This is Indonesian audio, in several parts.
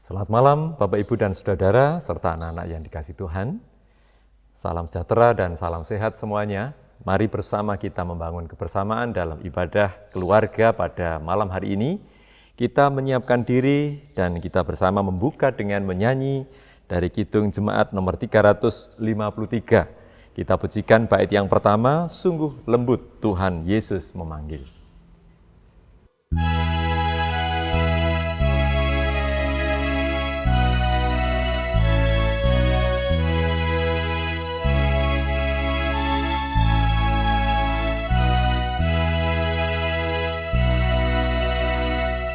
Selamat malam Bapak, Ibu, dan Saudara, serta anak-anak yang dikasihi Tuhan. Salam sejahtera dan salam sehat semuanya. Mari bersama kita membangun kebersamaan dalam ibadah keluarga pada malam hari ini. Kita menyiapkan diri dan kita bersama membuka dengan menyanyi dari Kidung Jemaat nomor 353. Kita pujikan bait yang pertama, sungguh lembut Tuhan Yesus memanggil.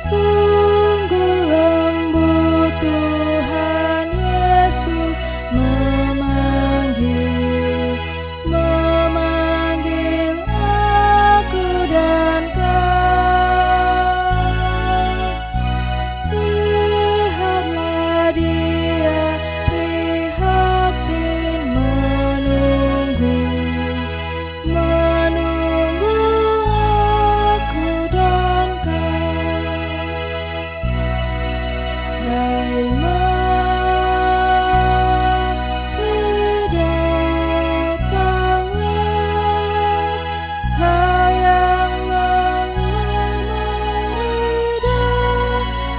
Sungguh lembut Tuhan Yesus memanggil aku dan kau. Lihatlah Dia prihatin menunggu aku dan kau. Hai mari datanglah, Kau yang lelah mari datanglah.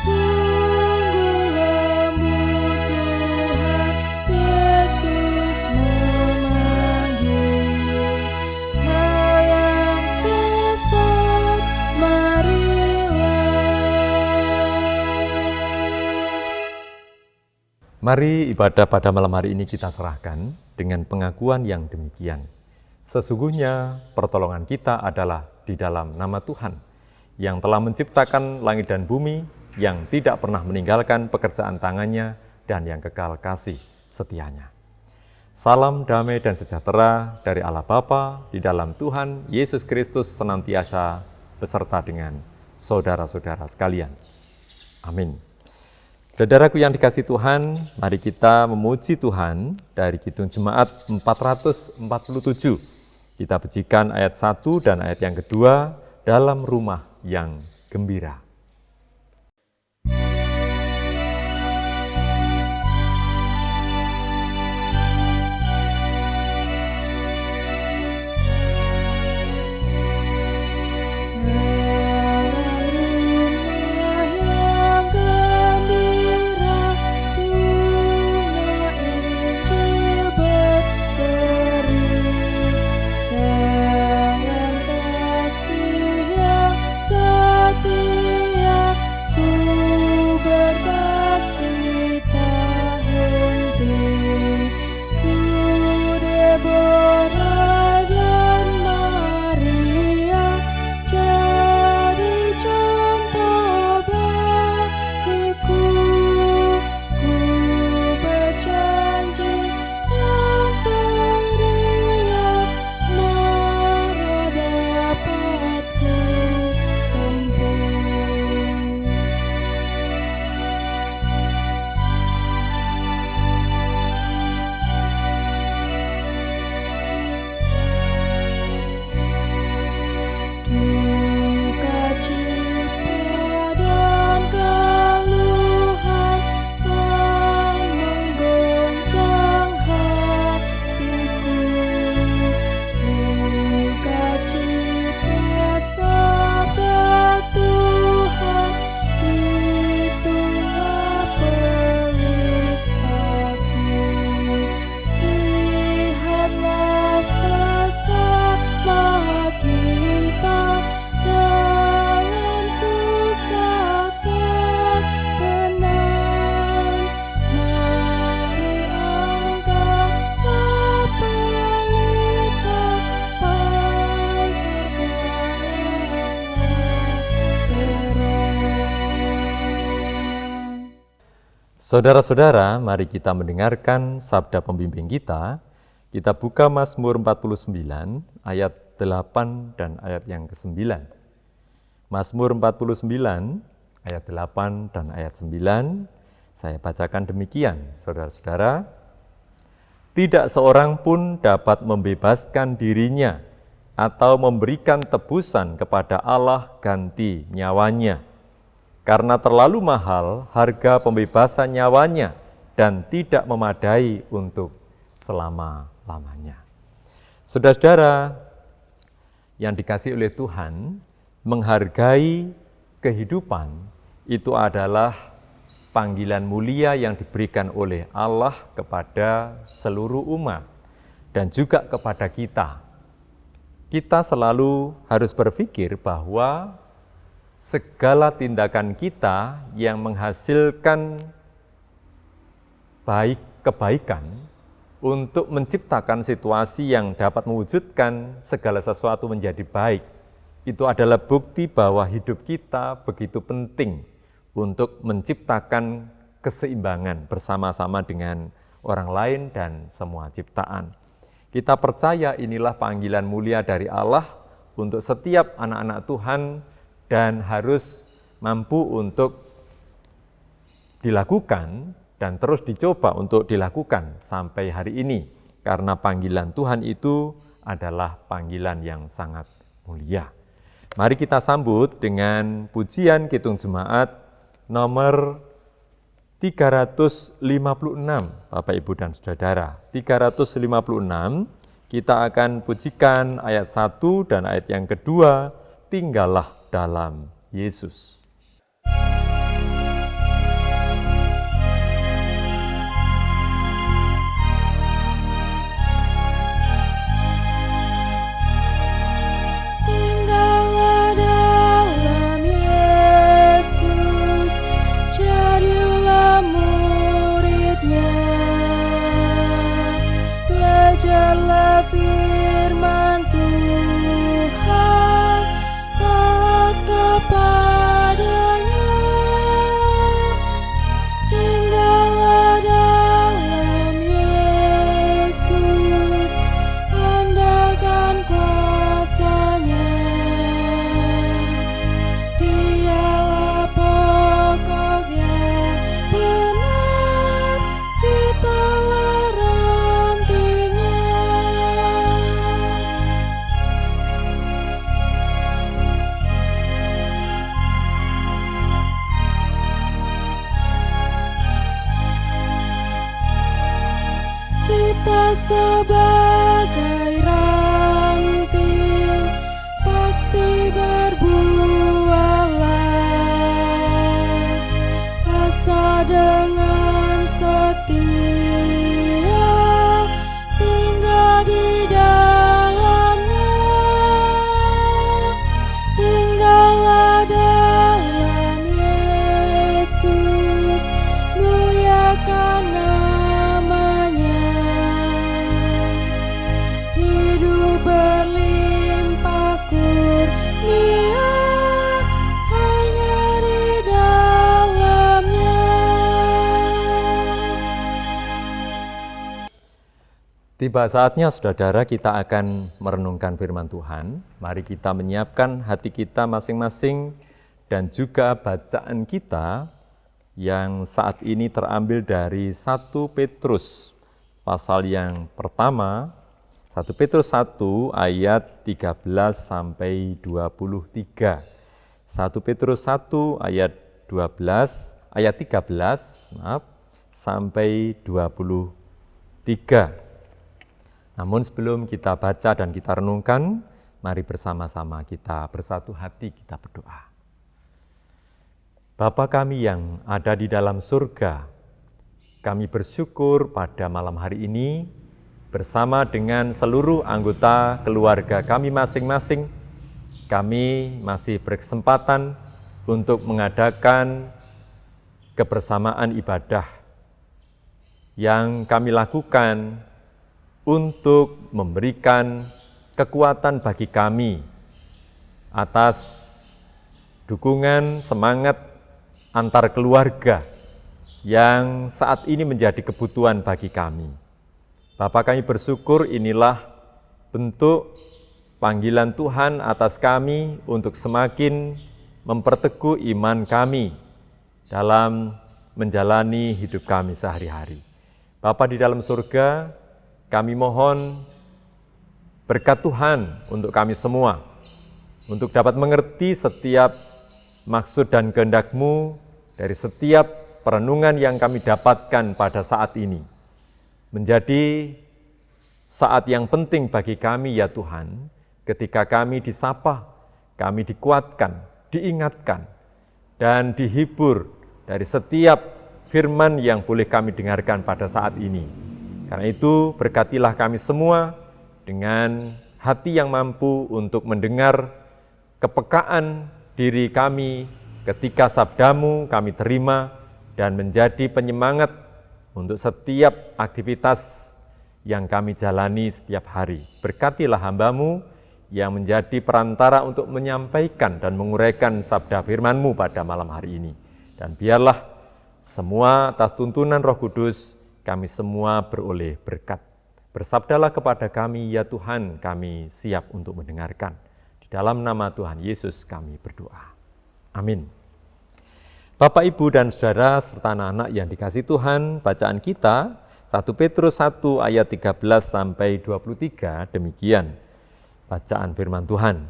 Sungguh lembut Tuhan Yesus memanggil, Kau yang sesat marilah. Mari ibadah pada malam hari ini kita serahkan dengan pengakuan yang demikian. Sesungguhnya pertolongan kita adalah di dalam nama Tuhan, yang telah menciptakan langit dan bumi, yang tidak pernah meninggalkan pekerjaan tangannya, dan yang kekal kasih setianya. Salam damai dan sejahtera dari Allah Bapa di dalam Tuhan Yesus Kristus senantiasa beserta dengan saudara-saudara sekalian. Amin. Saudaraku yang dikasihi Tuhan, mari kita memuji Tuhan dari Kidung Jemaat 447. Kita pujikan ayat 1 dan ayat yang kedua, dalam rumah yang gembira. Saudara-saudara, mari kita mendengarkan sabda pembimbing kita. Kita buka Mazmur 49 ayat 8 dan ayat yang ke-9. Mazmur 49 ayat 8 dan ayat 9. Saya bacakan demikian, saudara-saudara. Tidak seorang pun dapat membebaskan dirinya atau memberikan tebusan kepada Allah ganti nyawanya. karena terlalu mahal harga pembebasan nyawanya dan tidak memadai untuk selama-lamanya. Saudara-saudara yang dikasihi oleh Tuhan, menghargai kehidupan itu adalah panggilan mulia yang diberikan oleh Allah kepada seluruh umat dan juga kepada kita. Kita selalu harus berpikir bahwa segala tindakan kita yang menghasilkan kebaikan untuk menciptakan situasi yang dapat mewujudkan segala sesuatu menjadi baik, itu adalah bukti bahwa hidup kita begitu penting untuk menciptakan keseimbangan bersama-sama dengan orang lain dan semua ciptaan. Kita percaya inilah panggilan mulia dari Allah untuk setiap anak-anak Tuhan dan harus mampu untuk dilakukan dan terus dicoba untuk dilakukan sampai hari ini. Karena panggilan Tuhan itu adalah panggilan yang sangat mulia. Mari kita sambut dengan pujian Kidung Jemaat nomor 356, Bapak, Ibu, dan Saudara. 356, kita akan pujikan ayat 1 dan ayat yang kedua, tinggallah dalam Yesus. Belajarlah firman Tuhan, taat kepadanya. Tinggallah dalam Yesus, andalkan kuasa-Nya. Dialah pokok yang benar, kitalah rantingnya. Kita sebagai ranting pasti berbuahlah, asa dengan setia tinggal di dalamnya. Tinggallah dalam Yesus, muliakan nama-Nya. Hidup berlimpah kurnia hanya di dalamnya. Tiba saatnya, saudara, kita akan merenungkan firman Tuhan. Mari kita menyiapkan hati kita masing-masing dan juga bacaan kita yang saat ini terambil dari 1 Petrus pasal yang pertama, 1 Petrus 1 ayat 13 sampai 23. 1 Petrus 1 ayat 13 sampai 23. Namun sebelum kita baca dan kita renungkan, mari bersama-sama kita bersatu hati, kita berdoa. Bapa kami yang ada di dalam surga, kami bersyukur pada malam hari ini bersama dengan seluruh anggota keluarga kami masing-masing, kami masih berkesempatan untuk mengadakan kebersamaan ibadah yang kami lakukan untuk memberikan kekuatan bagi kami atas dukungan semangat antar keluarga yang saat ini menjadi kebutuhan bagi kami. Bapak, kami bersyukur inilah bentuk panggilan Tuhan atas kami untuk semakin memperteguh iman kami dalam menjalani hidup kami sehari-hari. Bapa di dalam surga, kami mohon berkat Tuhan untuk kami semua, untuk dapat mengerti setiap maksud dan kehendak-Mu dari setiap perenungan yang kami dapatkan pada saat ini. Menjadi saat yang penting bagi kami ya Tuhan, ketika kami disapa, kami dikuatkan, diingatkan, dan dihibur dari setiap firman yang boleh kami dengarkan pada saat ini. Karena itu berkatilah kami semua dengan hati yang mampu untuk mendengar kepekaan diri kami ketika sabda-Mu kami terima dan menjadi penyemangat untuk setiap aktivitas yang kami jalani setiap hari. Berkatilah hamba-Mu yang menjadi perantara untuk menyampaikan dan menguraikan sabda firman-Mu pada malam hari ini. Dan biarlah semua atas tuntunan Roh Kudus kami semua beroleh berkat. Bersabdalah kepada kami, ya Tuhan, kami siap untuk mendengarkan. Di dalam nama Tuhan Yesus kami berdoa. Amin. Bapak, Ibu, dan Saudara, serta anak-anak yang dikasihi Tuhan, bacaan kita 1 Petrus 1 ayat 13-23, demikian bacaan firman Tuhan.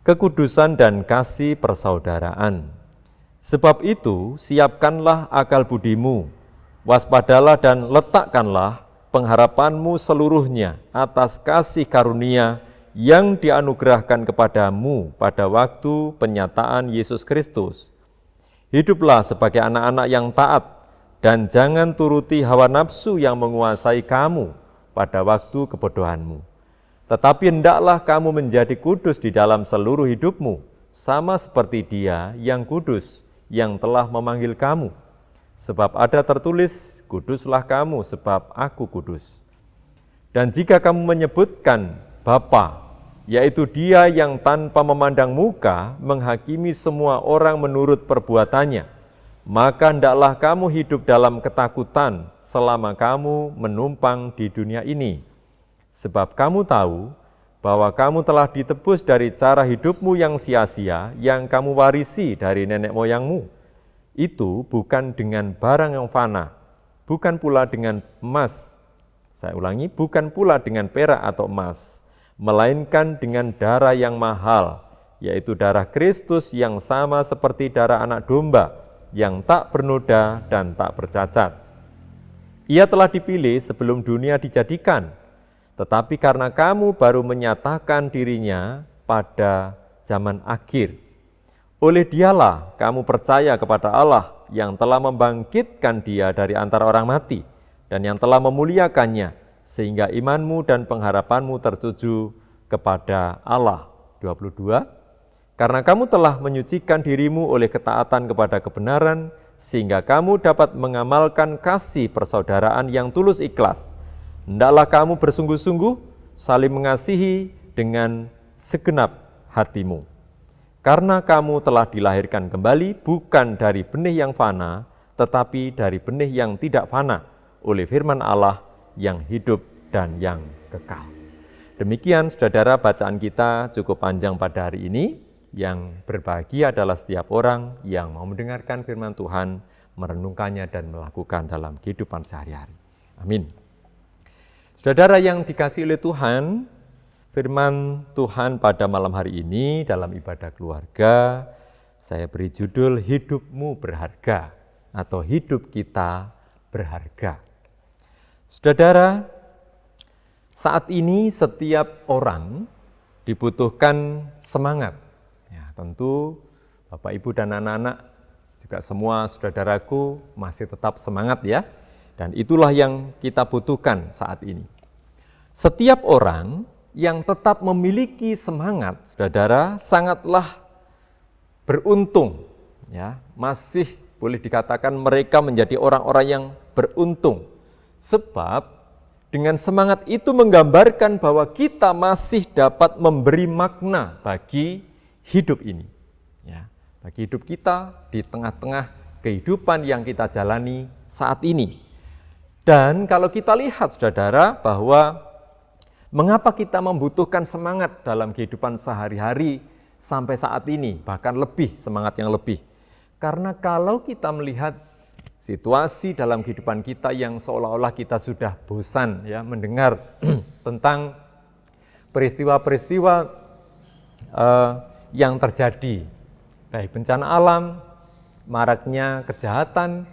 Kekudusan dan kasih persaudaraan. Sebab itu, siapkanlah akal budimu, waspadalah dan letakkanlah pengharapanmu seluruhnya atas kasih karunia yang dianugerahkan kepadamu pada waktu penyataan Yesus Kristus. Hiduplah sebagai anak-anak yang taat dan jangan turuti hawa nafsu yang menguasai kamu pada waktu kebodohanmu. Tetapi hendaklah kamu menjadi kudus di dalam seluruh hidupmu, sama seperti Dia yang kudus, yang telah memanggil kamu. Sebab ada tertulis, kuduslah kamu sebab aku kudus. Dan jika kamu menyebutkan Bapa, yaitu Dia yang tanpa memandang muka menghakimi semua orang menurut perbuatannya, maka hendaklah kamu hidup dalam ketakutan selama kamu menumpang di dunia ini. Sebab kamu tahu bahwa kamu telah ditebus dari cara hidupmu yang sia-sia yang kamu warisi dari nenek moyangmu. Itu bukan dengan barang yang fana, bukan pula dengan emas. Saya ulangi, bukan pula dengan perak atau emas, melainkan dengan darah yang mahal, yaitu darah Kristus yang sama seperti darah anak domba, yang tak bernoda dan tak bercacat. Ia telah dipilih sebelum dunia dijadikan, tetapi karena kamu baru menyatakan dirinya pada zaman akhir. Oleh Dialah kamu percaya kepada Allah yang telah membangkitkan Dia dari antara orang mati dan yang telah memuliakannya, sehingga imanmu dan pengharapanmu tertuju kepada Allah. 22. Karena kamu telah menyucikan dirimu oleh ketaatan kepada kebenaran, sehingga kamu dapat mengamalkan kasih persaudaraan yang tulus ikhlas. Hendaklah kamu bersungguh-sungguh saling mengasihi dengan segenap hatimu. Karena kamu telah dilahirkan kembali bukan dari benih yang fana, tetapi dari benih yang tidak fana, oleh firman Allah yang hidup dan yang kekal. Demikian saudara, bacaan kita cukup panjang pada hari ini. Yang berbahagia adalah setiap orang yang mau mendengarkan firman Tuhan, merenungkannya dan melakukan dalam kehidupan sehari-hari. Amin. Saudara yang dikasihi oleh Tuhan, firman Tuhan pada malam hari ini dalam ibadah keluarga, saya beri judul Hidupmu Berharga atau Hidup Kita Berharga. Saudara, saat ini setiap orang dibutuhkan semangat. Ya, tentu Bapak, Ibu, dan anak-anak, juga semua saudaraku masih tetap semangat ya. Dan itulah yang kita butuhkan saat ini. Setiap orang yang tetap memiliki semangat, saudara, sangatlah beruntung. Ya, masih boleh dikatakan mereka menjadi orang-orang yang beruntung. Sebab dengan semangat itu menggambarkan bahwa kita masih dapat memberi makna bagi hidup ini. Ya, bagi hidup kita di tengah-tengah kehidupan yang kita jalani saat ini. Dan kalau kita lihat saudara bahwa mengapa kita membutuhkan semangat dalam kehidupan sehari-hari sampai saat ini, bahkan lebih, semangat yang lebih. Karena kalau kita melihat situasi dalam kehidupan kita yang seolah-olah kita sudah bosan ya mendengar tentang peristiwa-peristiwa yang terjadi baik bencana alam, maraknya kejahatan,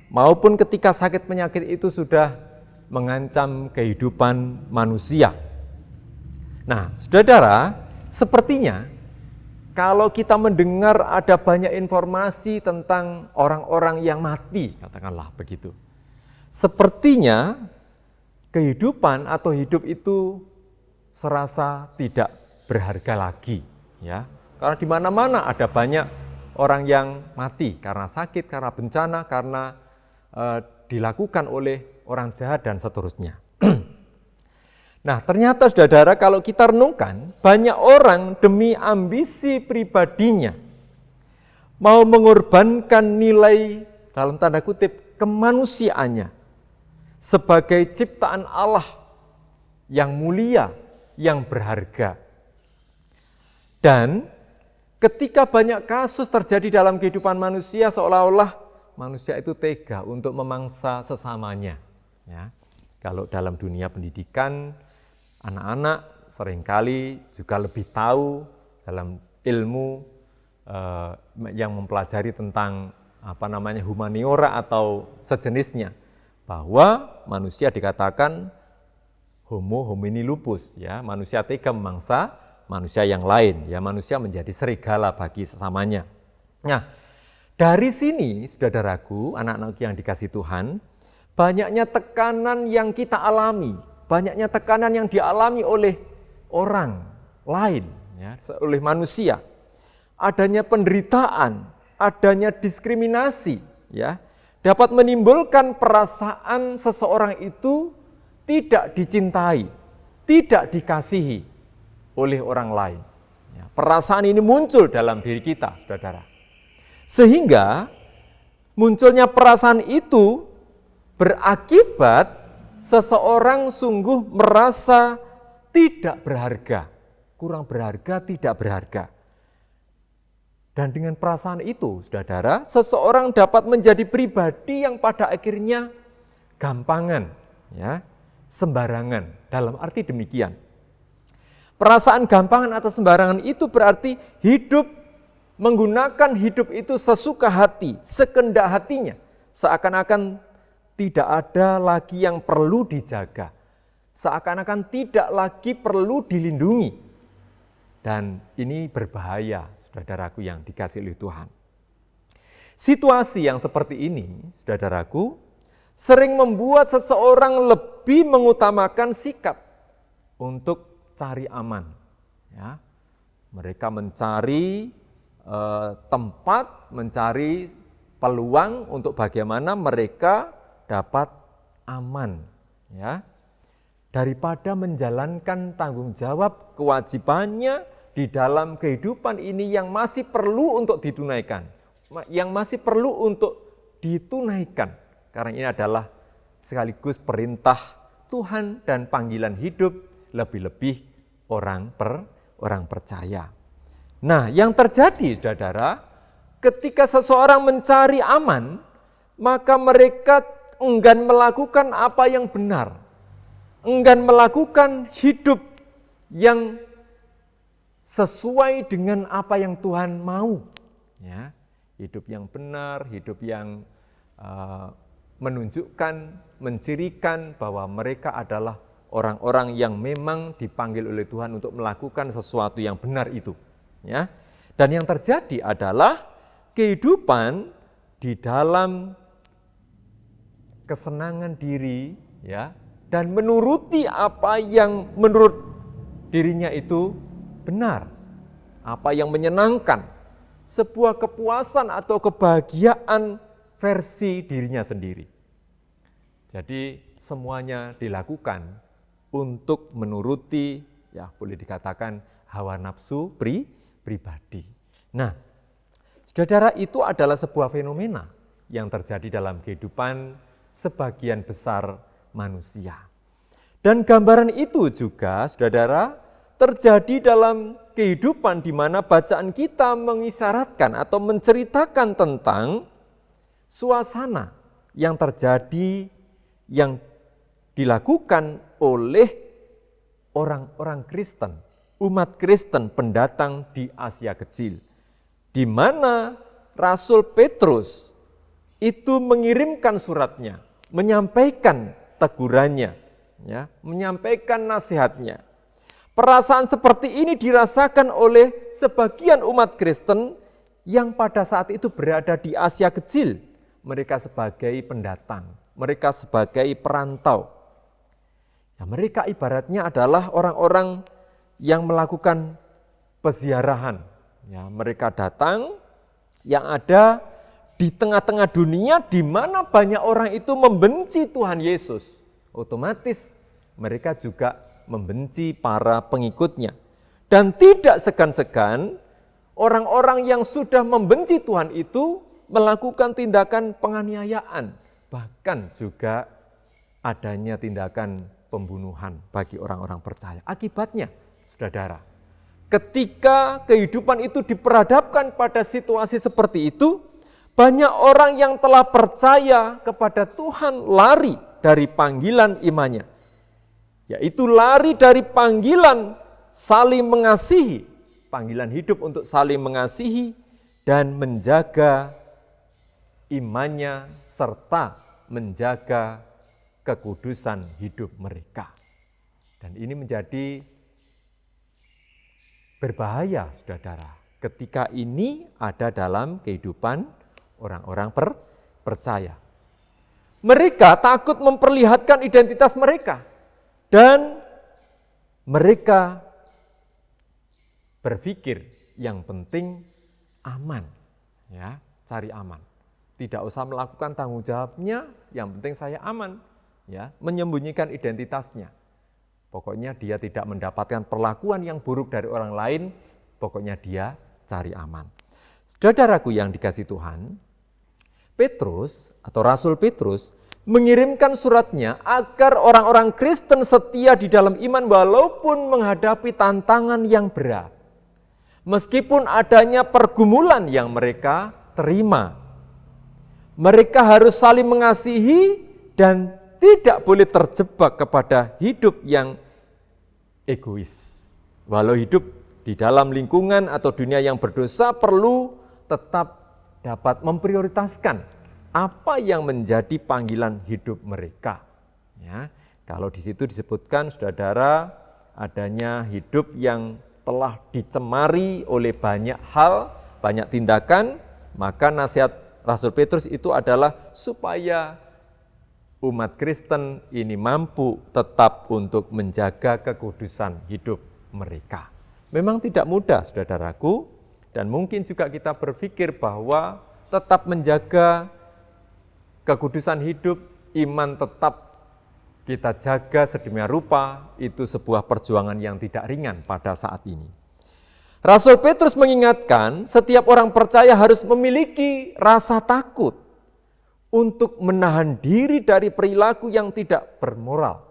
maupun ketika sakit penyakit itu sudah mengancam kehidupan manusia. Nah, saudara, sepertinya kalau kita mendengar ada banyak informasi tentang orang-orang yang mati, katakanlah begitu, sepertinya kehidupan atau hidup itu serasa tidak berharga lagi, ya. Karena di mana-mana ada banyak orang yang mati karena sakit, karena bencana, karena dilakukan oleh orang jahat dan seterusnya. Nah, ternyata saudara, kalau kita renungkan, banyak orang demi ambisi pribadinya mau mengorbankan nilai dalam tanda kutip kemanusiaannya sebagai ciptaan Allah yang mulia, yang berharga. Dan ketika banyak kasus terjadi dalam kehidupan manusia, seolah-olah manusia itu tega untuk memangsa sesamanya. Ya. Kalau dalam dunia pendidikan, anak-anak seringkali juga lebih tahu dalam ilmu yang mempelajari tentang humaniora atau sejenisnya, bahwa manusia dikatakan homo homini lupus, ya, manusia tega memangsa manusia yang lain, ya, manusia menjadi serigala bagi sesamanya. Nah, dari sini saudaraku, anak-anak yang dikasih Tuhan, banyaknya tekanan yang kita alami, banyaknya tekanan yang dialami oleh orang lain, ya, oleh manusia. Adanya penderitaan, adanya diskriminasi, ya, dapat menimbulkan perasaan seseorang itu tidak dicintai, tidak dikasihi oleh orang lain. Ya, perasaan ini muncul dalam diri kita, saudara. Sehingga munculnya perasaan itu berakibat seseorang sungguh merasa tidak berharga, kurang berharga, tidak berharga. Dan dengan perasaan itu, saudara, seseorang dapat menjadi pribadi yang pada akhirnya gampangan, ya, sembarangan. Dalam arti demikian. Perasaan gampangan atau sembarangan itu berarti hidup, menggunakan hidup itu sesuka hati, sekendak hatinya. Seakan-akan tidak ada lagi yang perlu dijaga. Seakan-akan tidak lagi perlu dilindungi. Dan ini berbahaya, saudaraku yang dikasihi oleh Tuhan. Situasi yang seperti ini, saudaraku, sering membuat seseorang lebih mengutamakan sikap untuk cari aman. Ya. Mereka mencari tempat, mencari peluang untuk bagaimana mereka dapat aman. Ya. Daripada menjalankan tanggung jawab kewajibannya di dalam kehidupan ini yang masih perlu untuk ditunaikan, yang masih perlu untuk ditunaikan. Karena ini adalah sekaligus perintah Tuhan dan panggilan hidup, lebih-lebih orang percaya. Nah, yang terjadi, saudara, ketika seseorang mencari aman, maka mereka enggan melakukan apa yang benar, enggan melakukan hidup yang sesuai dengan apa yang Tuhan mau. Ya, hidup yang benar, hidup yang menunjukkan, mencirikan bahwa mereka adalah orang-orang yang memang dipanggil oleh Tuhan untuk melakukan sesuatu yang benar itu. Ya, dan yang terjadi adalah kehidupan di dalam kesenangan diri, ya, dan menuruti apa yang menurut dirinya itu benar, apa yang menyenangkan, sebuah kepuasan atau kebahagiaan versi dirinya sendiri. Jadi semuanya dilakukan untuk menuruti, ya boleh dikatakan hawa nafsu pribadi. Nah, saudara, itu adalah sebuah fenomena yang terjadi dalam kehidupan sebagian besar manusia. Dan gambaran itu juga, saudara, terjadi dalam kehidupan di mana bacaan kita mengisyaratkan atau menceritakan tentang suasana yang terjadi, yang dilakukan oleh orang-orang Kristen, umat Kristen pendatang di Asia Kecil. di mana Rasul Petrus itu mengirimkan suratnya, menyampaikan tegurannya, ya, menyampaikan nasihatnya. Perasaan seperti ini dirasakan oleh sebagian umat Kristen yang pada saat itu berada di Asia Kecil. Mereka sebagai pendatang, mereka sebagai perantau. Ya, mereka ibaratnya adalah orang-orang yang melakukan peziarahan. Ya, mereka datang yang ada di tengah-tengah dunia di mana banyak orang itu membenci Tuhan Yesus. Otomatis mereka juga membenci para pengikutnya. Dan tidak segan-segan orang-orang yang sudah membenci Tuhan itu melakukan tindakan penganiayaan. Bahkan juga adanya tindakan pembunuhan bagi orang-orang percaya. Akibatnya, saudara, ketika kehidupan itu diperhadapkan pada situasi seperti itu, banyak orang yang telah percaya kepada Tuhan lari dari panggilan imannya. Yaitu lari dari panggilan saling mengasihi, panggilan hidup untuk saling mengasihi dan menjaga imannya serta menjaga kekudusan hidup mereka. Dan ini menjadi berbahaya, saudara, ketika ini ada dalam kehidupan orang-orang percaya. Mereka takut memperlihatkan identitas mereka dan mereka berpikir yang penting aman, ya, cari aman. Tidak usah melakukan tanggung jawabnya, yang penting saya aman, ya, menyembunyikan identitasnya. Pokoknya dia tidak mendapatkan perlakuan yang buruk dari orang lain, pokoknya dia cari aman. Saudaraku yang dikasihi Tuhan, Petrus atau Rasul Petrus mengirimkan suratnya agar orang-orang Kristen setia di dalam iman walaupun menghadapi tantangan yang berat. Meskipun adanya pergumulan yang mereka terima. Mereka harus saling mengasihi dan tidak boleh terjebak kepada hidup yang egois. Walau hidup di dalam lingkungan atau dunia yang berdosa perlu tetap dapat memprioritaskan apa yang menjadi panggilan hidup mereka. Ya, kalau di situ disebutkan, saudara, adanya hidup yang telah dicemari oleh banyak hal, banyak tindakan, maka nasihat Rasul Petrus itu adalah supaya umat Kristen ini mampu tetap untuk menjaga kekudusan hidup mereka. Memang tidak mudah, saudaraku, dan mungkin juga kita berpikir bahwa tetap menjaga kekudusan hidup, iman tetap kita jaga sedemikian rupa, itu sebuah perjuangan yang tidak ringan pada saat ini. Rasul Petrus mengingatkan setiap orang percaya harus memiliki rasa takut untuk menahan diri dari perilaku yang tidak bermoral,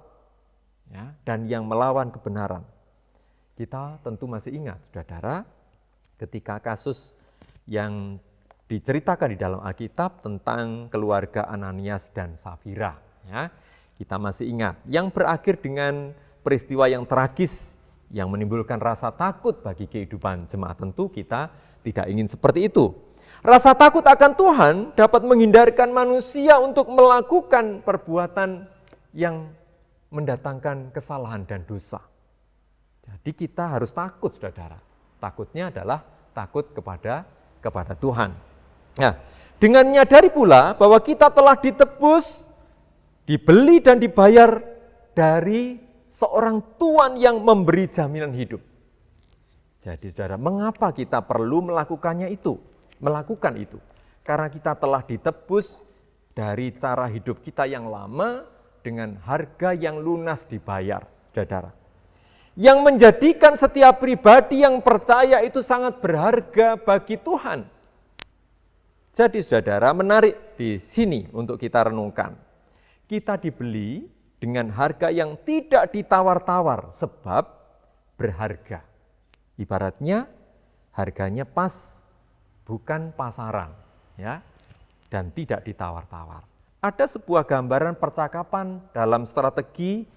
ya, dan yang melawan kebenaran. Kita tentu masih ingat, saudara, ketika kasus yang diceritakan di dalam Alkitab tentang keluarga Ananias dan Safira. Ya, kita masih ingat, yang berakhir dengan peristiwa yang tragis, yang menimbulkan rasa takut bagi kehidupan jemaat. Tentu kita tidak ingin seperti itu. Rasa takut akan Tuhan dapat menghindarkan manusia untuk melakukan perbuatan yang mendatangkan kesalahan dan dosa. Jadi kita harus takut, saudara. Takutnya adalah takut kepada Tuhan. Nah, dengan menyadari pula bahwa kita telah ditebus, dibeli dan dibayar dari seorang Tuhan yang memberi jaminan hidup. Jadi saudara, mengapa kita perlu melakukannya itu? Melakukan itu. Karena kita telah ditebus dari cara hidup kita yang lama dengan harga yang lunas dibayar, saudara. Yang menjadikan setiap pribadi yang percaya itu sangat berharga bagi Tuhan. Jadi saudara, menarik di sini untuk kita renungkan. Kita dibeli dengan harga yang tidak ditawar-tawar sebab berharga. Ibaratnya harganya pas, bukan pasaran, ya, dan tidak ditawar-tawar. Ada sebuah gambaran percakapan dalam strategi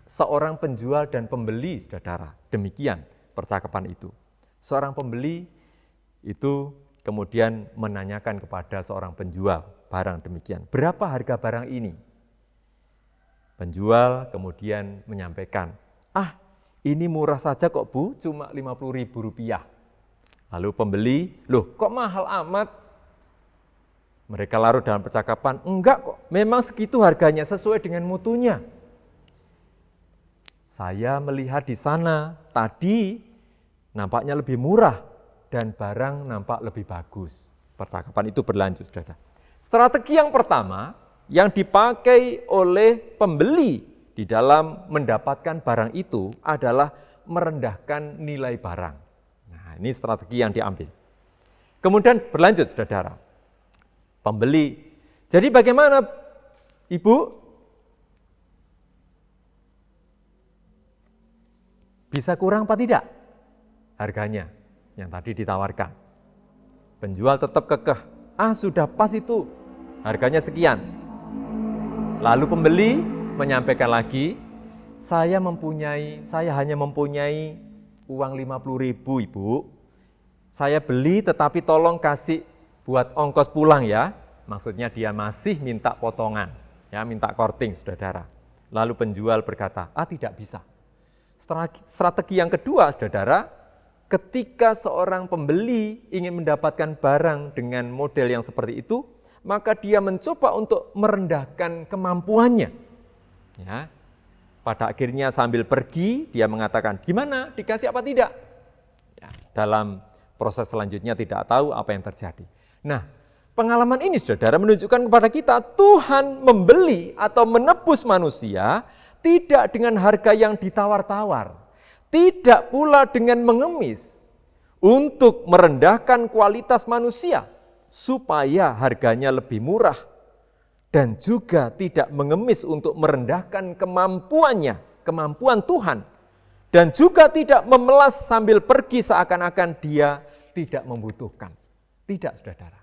seorang penjual dan pembeli, saudara. Demikian percakapan itu. Seorang pembeli itu kemudian menanyakan kepada seorang penjual barang demikian, berapa harga barang ini? Penjual kemudian menyampaikan, ini murah saja kok Bu, cuma Rp50.000. Lalu pembeli, loh kok mahal amat? Mereka larut dalam percakapan, enggak kok, memang segitu harganya sesuai dengan mutunya. Saya melihat di sana, tadi nampaknya lebih murah dan barang nampak lebih bagus. Percakapan itu berlanjut, saudara. Strategi yang pertama yang dipakai oleh pembeli di dalam mendapatkan barang itu adalah merendahkan nilai barang. Nah, ini strategi yang diambil. Kemudian berlanjut, saudara. Pembeli, jadi bagaimana Ibu? Bisa kurang apa tidak harganya yang tadi ditawarkan? Penjual tetap kekeh, sudah pas itu, harganya sekian. Lalu pembeli menyampaikan lagi, saya hanya mempunyai uang 50.000 Ibu. Saya beli tetapi tolong kasih buat ongkos pulang ya. Maksudnya dia masih minta potongan, ya, minta korting, saudara. Lalu penjual berkata, tidak bisa. Strategi yang kedua, saudara, ketika seorang pembeli ingin mendapatkan barang dengan model yang seperti itu, maka dia mencoba untuk merendahkan kemampuannya. Ya. Pada akhirnya sambil pergi, dia mengatakan, gimana, dikasih apa tidak? Ya, dalam proses selanjutnya tidak tahu apa yang terjadi. Nah, pengalaman ini, saudara, menunjukkan kepada kita, Tuhan membeli atau menebus manusia tidak dengan harga yang ditawar-tawar, tidak pula dengan mengemis untuk merendahkan kualitas manusia supaya harganya lebih murah, dan juga tidak mengemis untuk merendahkan kemampuannya, kemampuan Tuhan, dan juga tidak memelas sambil pergi seakan-akan dia tidak membutuhkan. Tidak, saudara.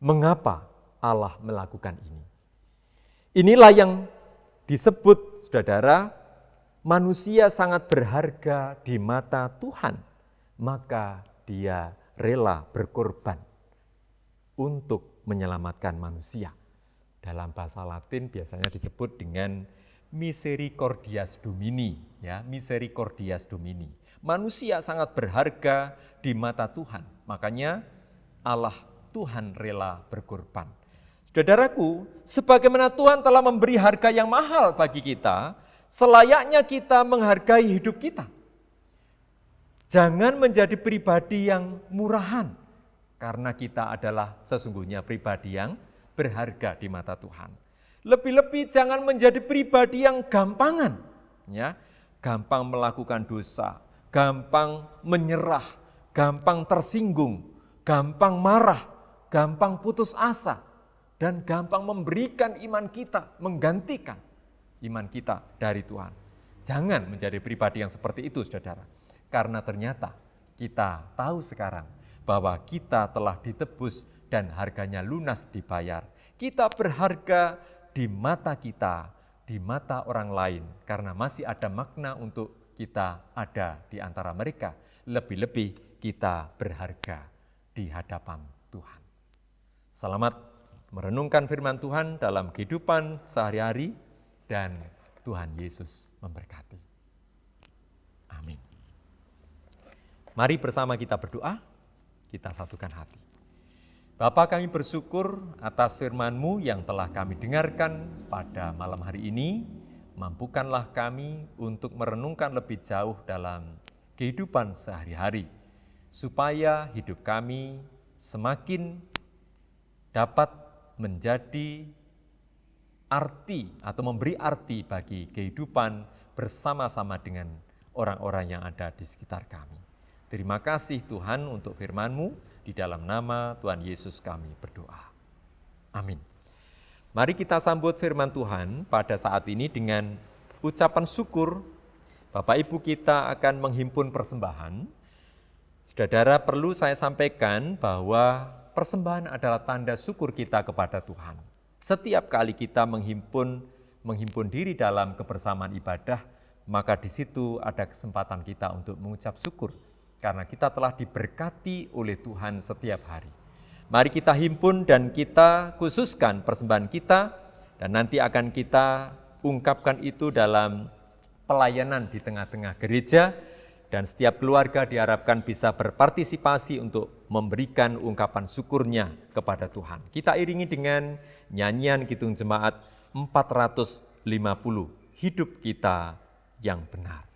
Mengapa Allah melakukan ini? Inilah yang disebut, saudara, manusia sangat berharga di mata Tuhan, maka dia rela berkorban untuk menyelamatkan manusia. Dalam bahasa Latin biasanya disebut dengan misericordias Domini, ya, misericordias Domini. Manusia sangat berharga di mata Tuhan, makanya Allah Tuhan rela berkorban. Saudaraku, sebagaimana Tuhan telah memberi harga yang mahal bagi kita, selayaknya kita menghargai hidup kita. Jangan menjadi pribadi yang murahan, karena kita adalah sesungguhnya pribadi yang berharga di mata Tuhan. Lebih-lebih jangan menjadi pribadi yang gampangan, ya, gampang melakukan dosa, gampang menyerah, gampang tersinggung, gampang marah, gampang putus asa, dan gampang memberikan iman kita, menggantikan iman kita dari Tuhan. Jangan menjadi pribadi yang seperti itu, saudara. Karena ternyata kita tahu sekarang bahwa kita telah ditebus dan harganya lunas dibayar. Kita berharga di mata kita, di mata orang lain, karena masih ada makna untuk kita ada di antara mereka. Lebih-lebih kita berharga di hadapan Tuhan. Selamat merenungkan firman Tuhan dalam kehidupan sehari-hari, dan Tuhan Yesus memberkati. Amin. Mari bersama kita berdoa, kita satukan hati. Bapa, kami bersyukur atas firman-Mu yang telah kami dengarkan pada malam hari ini. Mampukanlah kami untuk merenungkan lebih jauh dalam kehidupan sehari-hari, supaya hidup kami semakin dapat menjadi arti atau memberi arti bagi kehidupan bersama-sama dengan orang-orang yang ada di sekitar kami. Terima kasih Tuhan untuk firman-Mu, di dalam nama Tuhan Yesus kami berdoa. Amin. Mari kita sambut firman Tuhan pada saat ini dengan ucapan syukur. Bapak Ibu kita akan menghimpun persembahan. Saudara, perlu saya sampaikan bahwa persembahan adalah tanda syukur kita kepada Tuhan. Setiap kali kita menghimpun diri dalam kebersamaan ibadah, maka di situ ada kesempatan kita untuk mengucap syukur karena kita telah diberkati oleh Tuhan setiap hari. Mari kita himpun dan kita khususkan persembahan kita, dan nanti akan kita ungkapkan itu dalam pelayanan di tengah-tengah gereja, dan setiap keluarga diharapkan bisa berpartisipasi untuk memberikan ungkapan syukurnya kepada Tuhan. Kita iringi dengan nyanyian Kidung Jemaat 450, Hidup Kita yang Benar.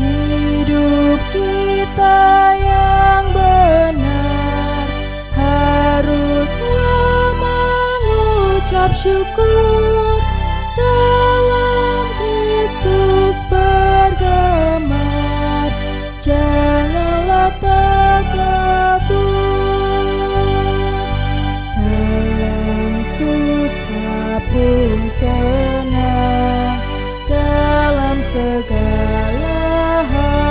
Hidup kita yang benar haruslah mengucap syukur, dalam Kristus bergemar, janganlah takabur. Dalam susah pun senang, dalam segala hal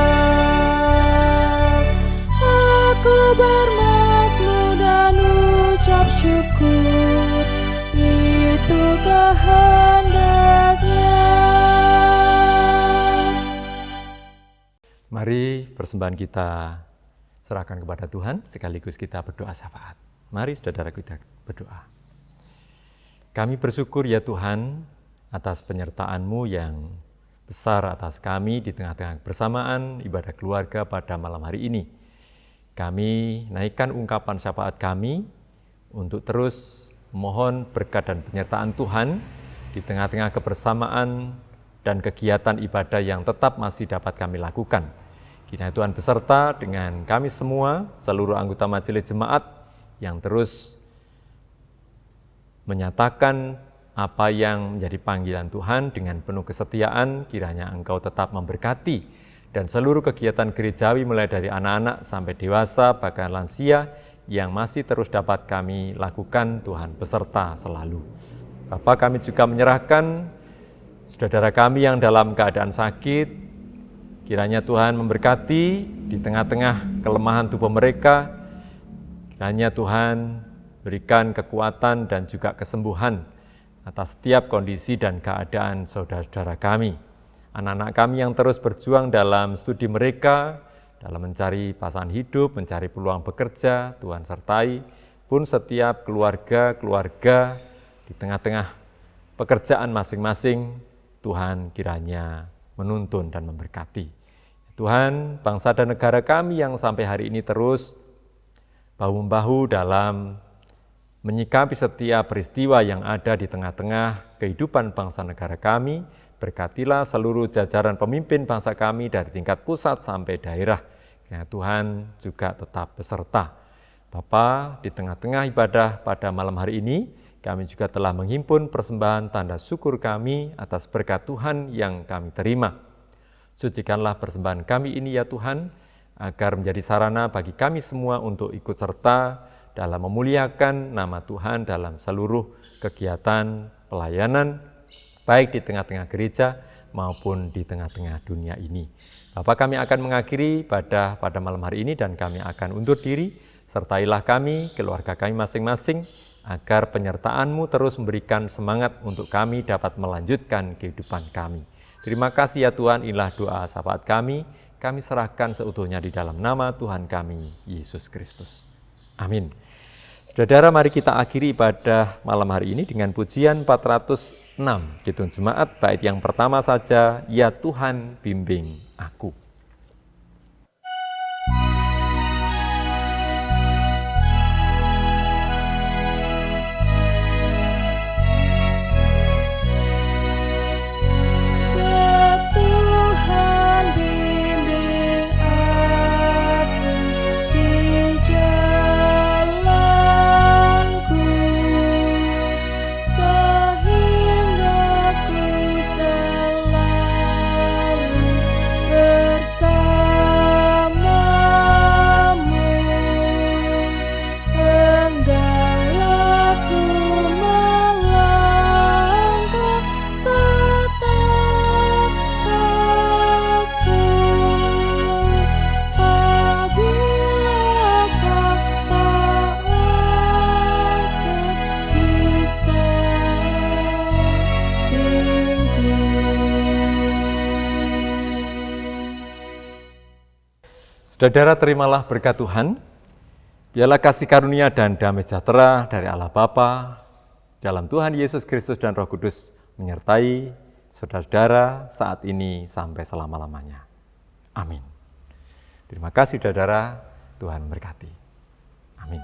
aku bermazmur dan ucap syukur, itu kehendaknya. Mari persembahan kita serahkan kepada Tuhan, sekaligus kita berdoa syafaat. Mari saudara kita berdoa. Kami bersyukur ya Tuhan atas penyertaan-Mu yang besar atas kami di tengah-tengah bersamaan ibadah keluarga pada malam hari ini. Kami naikkan ungkapan syafaat kami untuk terus mohon berkat dan penyertaan Tuhan di tengah-tengah kebersamaan dan kegiatan ibadah yang tetap masih dapat kami lakukan. Kiranya Tuhan beserta dengan kami semua, seluruh anggota majelis jemaat yang terus menyatakan apa yang menjadi panggilan Tuhan dengan penuh kesetiaan. Kiranya Engkau tetap memberkati dan seluruh kegiatan gerejawi mulai dari anak-anak sampai dewasa bahkan lansia yang masih terus dapat kami lakukan. Tuhan beserta selalu. Bapa, kami juga menyerahkan saudara kami yang dalam keadaan sakit. Kiranya Tuhan memberkati di tengah-tengah kelemahan tubuh mereka. Kiranya Tuhan berikan kekuatan dan juga kesembuhan atas setiap kondisi dan keadaan saudara-saudara kami. Anak-anak kami yang terus berjuang dalam studi mereka, dalam mencari pasangan hidup, mencari peluang bekerja, Tuhan sertai pun setiap keluarga-keluarga di tengah-tengah pekerjaan masing-masing, Tuhan kiranya menuntun dan memberkati. Tuhan, bangsa dan negara kami yang sampai hari ini terus bahu-membahu dalam menyikapi setiap peristiwa yang ada di tengah-tengah kehidupan bangsa negara kami, berkatilah seluruh jajaran pemimpin bangsa kami dari tingkat pusat sampai daerah. Ya, Tuhan juga tetap beserta. Bapa, di tengah-tengah ibadah pada malam hari ini, kami juga telah menghimpun persembahan tanda syukur kami atas berkat Tuhan yang kami terima. Sucikanlah persembahan kami ini ya Tuhan, agar menjadi sarana bagi kami semua untuk ikut serta dalam memuliakan nama Tuhan dalam seluruh kegiatan pelayanan, baik di tengah-tengah gereja maupun di tengah-tengah dunia ini. Bapak, kami akan mengakhiri pada malam hari ini dan kami akan undur diri. Sertailah kami, keluarga kami masing-masing, agar penyertaan-Mu terus memberikan semangat untuk kami dapat melanjutkan kehidupan kami. Terima kasih ya Tuhan, inilah doa syafaat kami serahkan seutuhnya di dalam nama Tuhan kami, Yesus Kristus. Amin. Saudara, mari kita akhiri ibadah malam hari ini dengan pujian 406, Kidung Jemaat, bait yang pertama saja, Ya Tuhan bimbing aku. Sehingga ku selalu Saudara, terimalah berkat Tuhan. Biarlah kasih karunia dan damai sejahtera dari Allah Bapa, dalam Tuhan Yesus Kristus dan Roh Kudus menyertai saudara-saudara saat ini sampai selama-lamanya. Amin. Terima kasih saudara, Tuhan berkati. Amin.